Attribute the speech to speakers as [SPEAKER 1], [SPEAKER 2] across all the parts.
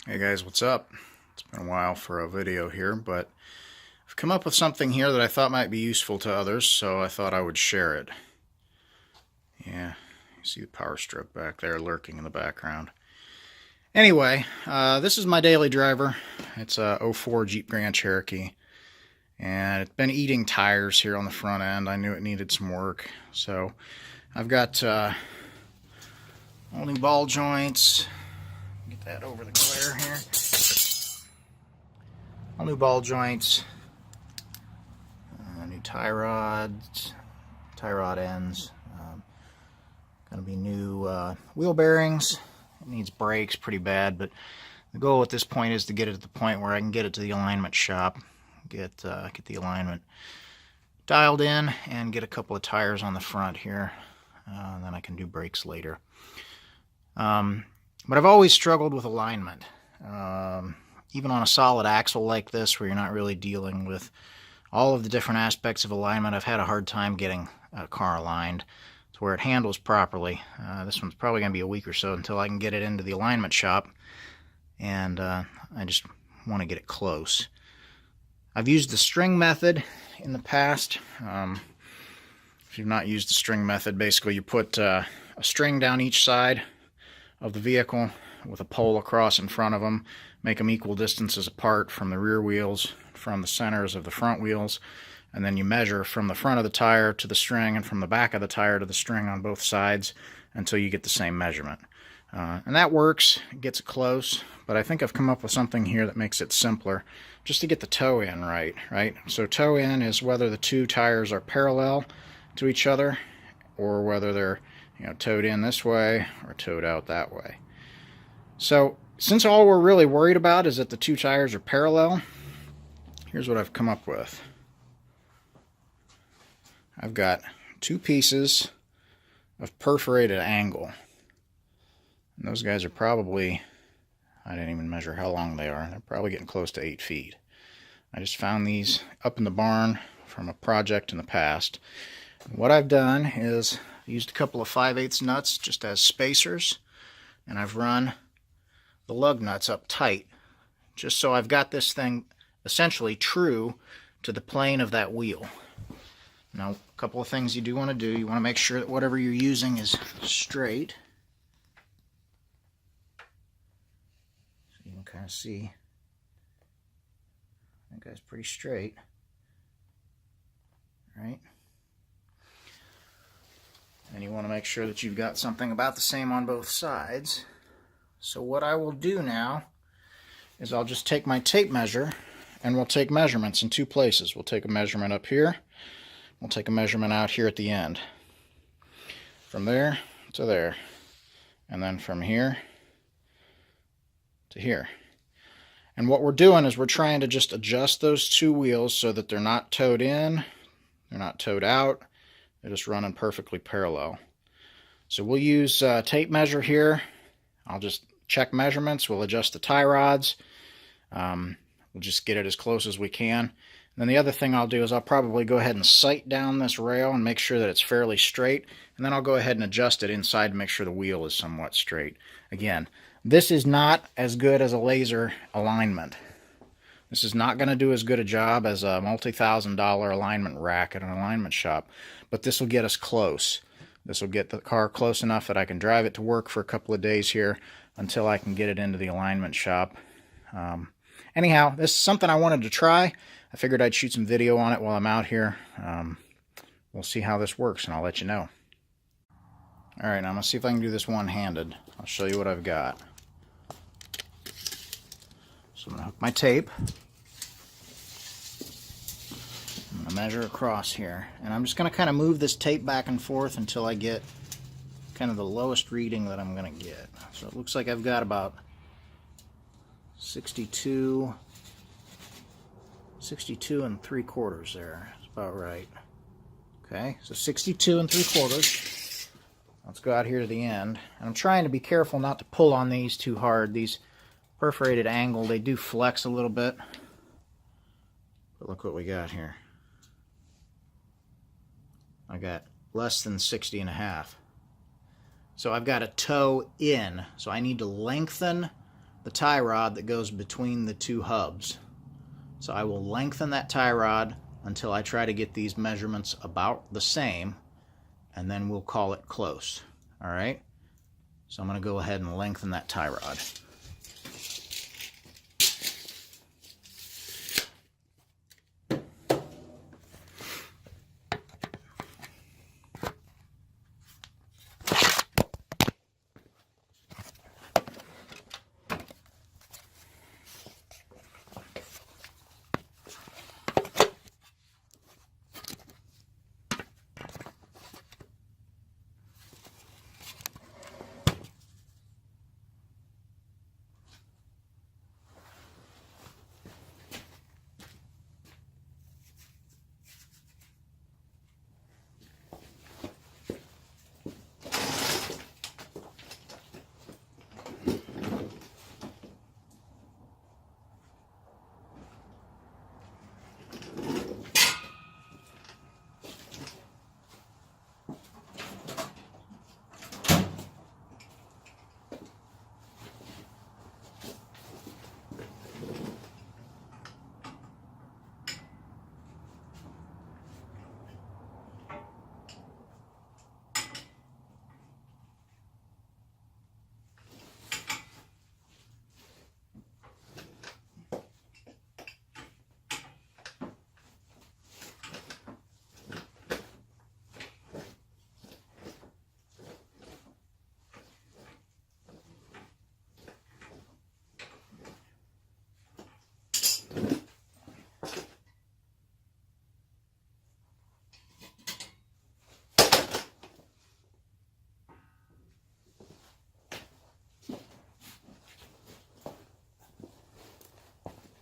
[SPEAKER 1] Hey guys, what's up? It's been a while for a video here, but I've come up with something here that I thought might be useful to others, so I thought I would share it. Yeah, you see the power stroke back there lurking in the background. Anyway, this is my daily driver. It's a '04 Jeep Grand Cherokee, and it's been eating tires here on the front end. I knew it needed some work, so I've got all new ball joints. Get that over the glare here. All new ball joints, new tie rods, tie rod ends. Going to be new wheel bearings. It needs brakes pretty bad, but the goal at this point is to get it to the point where I can get it to the alignment shop, get the alignment dialed in, and get a couple of tires on the front here. And then I can do brakes later. But I've always struggled with alignment. Even on a solid axle like this, where you're not really dealing with all of the different aspects of alignment, I've had a hard time getting a car aligned to where it handles properly. This one's probably going to be a week or so until I can get it into the alignment shop, and I just want to get it close. I've used the string method in the past. If you've not used the string method, basically you put a string down each side of the vehicle with a pole across in front of them, make them equal distances apart from the rear wheels, from the centers of the front wheels, and then you measure from the front of the tire to the string and from the back of the tire to the string on both sides until you get the same measurement. And that works, it gets it close, but I think I've come up with something here that makes it simpler, just to get the toe in right? So toe in is whether the two tires are parallel to each other, or whether they're towed in this way or towed out that way. So since all we're really worried about is that the two tires are parallel, here's what I've come up with. I've got two pieces of perforated angle. And those guys are probably, I didn't even measure how long they are. They're probably getting close to 8 feet. I just found these up in the barn from a project in the past. What I've done is used a couple of 5/8 nuts just as spacers, and I've run the lug nuts up tight, just so I've got this thing essentially true to the plane of that wheel. Now, a couple of things you do want to do. You want to make sure that whatever you're using is straight. So you can kind of see that guy's pretty straight. Right? And you want to make sure that you've got something about the same on both sides. So what I will do now is I'll just take my tape measure and we'll take measurements in two places. We'll take a measurement up here. We'll take a measurement out here at the end. From there to there. And then from here to here. And what we're doing is we're trying to just adjust those two wheels so that they're not towed in, they're not towed out. They're just running perfectly parallel. So we'll use a tape measure here. I'll just check measurements. We'll adjust the tie rods. We'll just get it as close as we can. And then the other thing I'll do is I'll probably go ahead and sight down this rail and make sure that it's fairly straight. And then I'll go ahead and adjust it inside to make sure the wheel is somewhat straight. Again, this is not as good as a laser alignment. This is not going to do as good a job as a multi-$1,000 alignment rack at an alignment shop, but this will get us close. This will get the car close enough that I can drive it to work for a couple of days here until I can get it into the alignment shop. Anyhow, this is something I wanted to try. I figured I'd shoot some video on it while I'm out here. We'll see how this works, and I'll let you know. Alright, now I'm going to see if I can do this one-handed. I'll show you what I've got. So I'm going to hook my tape. I'm going to measure across here. And I'm just going to kind of move this tape back and forth until I get kind of the lowest reading that I'm going to get. So it looks like I've got about 62 and 3/4 there. That's about right. Okay, so 62 and 3/4. Let's go out here to the end. And I'm trying to be careful not to pull on these too hard. These perforated angle, they do flex a little bit. But look what we got here. I got less than 60.5. So I've got a toe in. So I need to lengthen the tie rod that goes between the two hubs. So I will lengthen that tie rod until I try to get these measurements about the same, and then we'll call it close. All right? So I'm going to go ahead and lengthen that tie rod.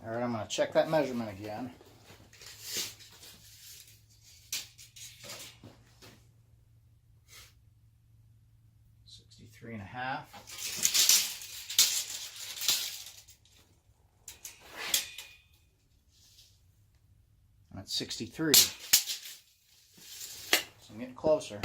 [SPEAKER 1] All right, I'm going to check that measurement again. $63.5. I'm at 63. So I'm getting closer.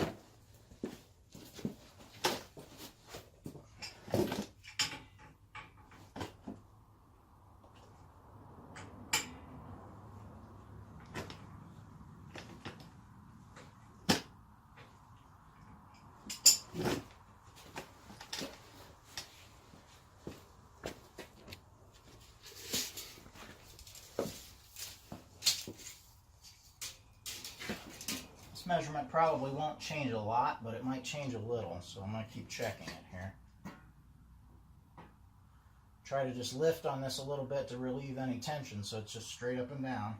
[SPEAKER 1] This measurement probably won't change a lot, but it might change a little, so I'm going to keep checking it here. Try to just lift on this a little bit to relieve any tension, so it's just straight up and down.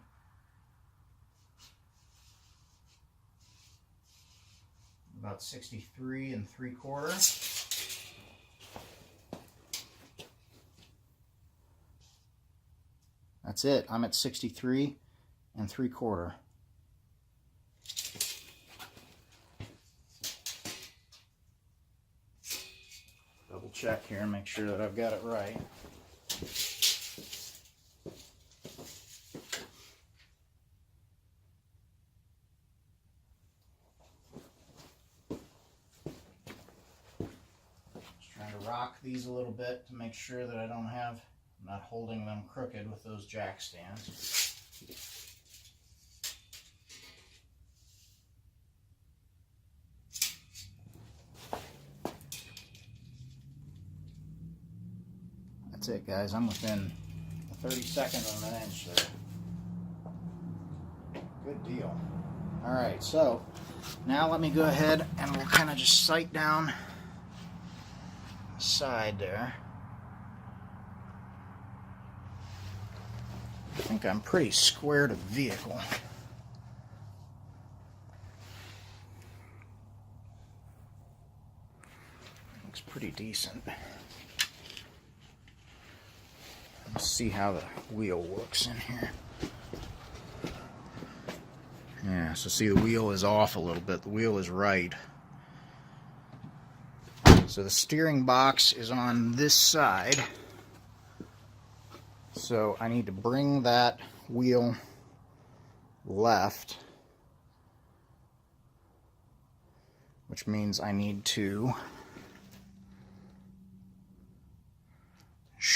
[SPEAKER 1] About 63 3/4. That's it. I'm at 63 3/4. Double check here and make sure that I've got it right. Just trying to rock these a little bit to make sure that I'm not holding them crooked with those jack stands. That's it, guys. I'm within a 32nd of an inch there. Good deal. All right, so now let me go ahead and we'll kind of just sight down the side there. I think I'm pretty square to the vehicle. Looks pretty decent. Let's see how the wheel works in here. Yeah, so see, the wheel is off a little bit. The wheel is right. So the steering box is on this side. So I need to bring that wheel left, which means I need to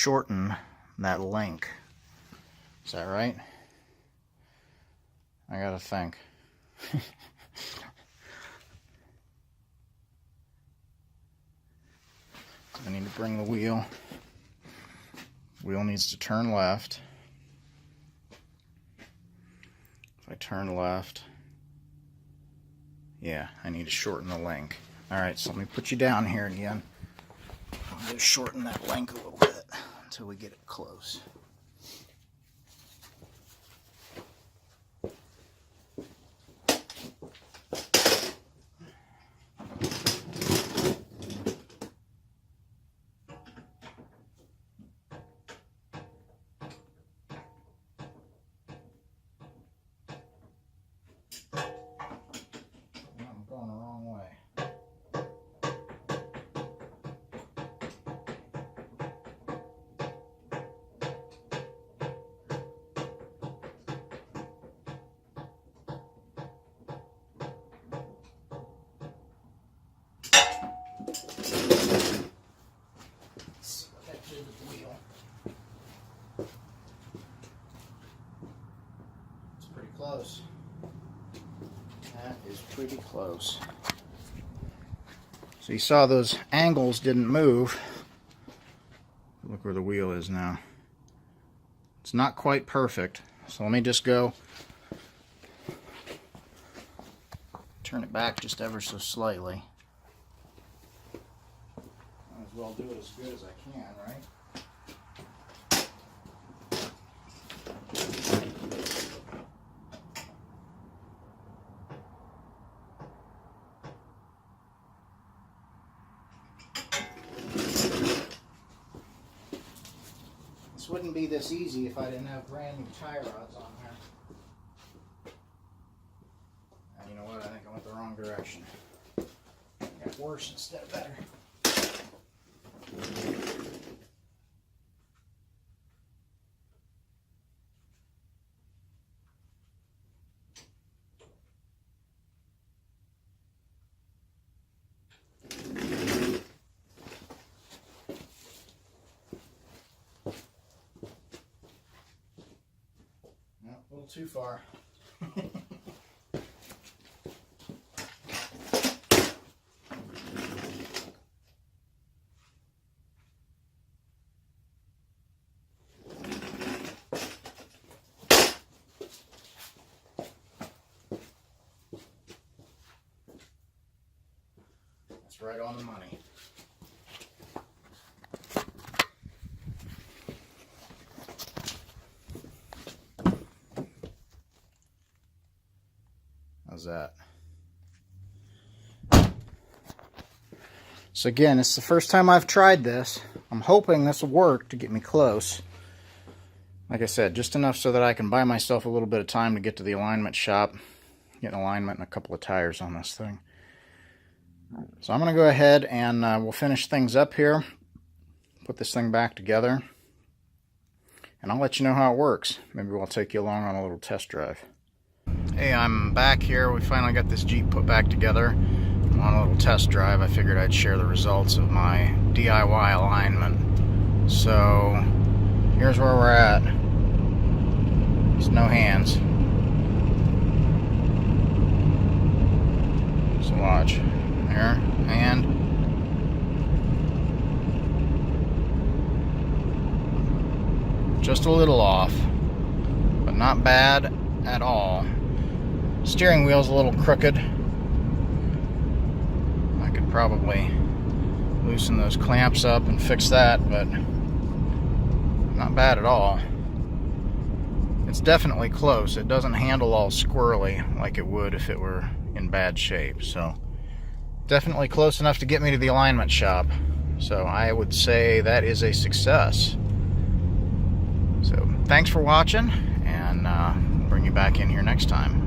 [SPEAKER 1] shorten that link. Is that right? I gotta think. I need to bring the wheel. Wheel needs to turn left. If I turn left, yeah, I need to shorten the link. Alright, so let me put you down here again. I'll just shorten that link a little bit until we get it close. I'm going the wrong way. Close. That is pretty close. So you saw those angles didn't move. Look where the wheel is now. It's not quite perfect. So let me just go turn it back just ever so slightly. Might as well do it as good as I can, right? This wouldn't be this easy if I didn't have brand new tie rods on there. And you know what? I think I went the wrong direction. I got worse instead of better. A little too far. That's right on the money. How's that? So again, it's the first time I've tried this. I'm hoping this will work to get me close. Like I said, just enough so that I can buy myself a little bit of time to get to the alignment shop, get an alignment and a couple of tires on this thing. So I'm going to go ahead and we'll finish things up here, put this thing back together, and I'll let you know how it works. Maybe we'll take you along on a little test drive. Hey, I'm back here. We finally got this Jeep put back together. I'm on a little test drive. I figured I'd share the results of my DIY alignment. So here's where we're at. There's no hands. So watch. There, and just a little off, but not bad at all. Steering wheel's a little crooked. I could probably loosen those clamps up and fix that, but not bad at all. It's definitely close. It doesn't handle all squirrely like it would if it were in bad shape. So definitely close enough to get me to the alignment shop. So I would say that is a success. So thanks for watching, and bring you back in here next time.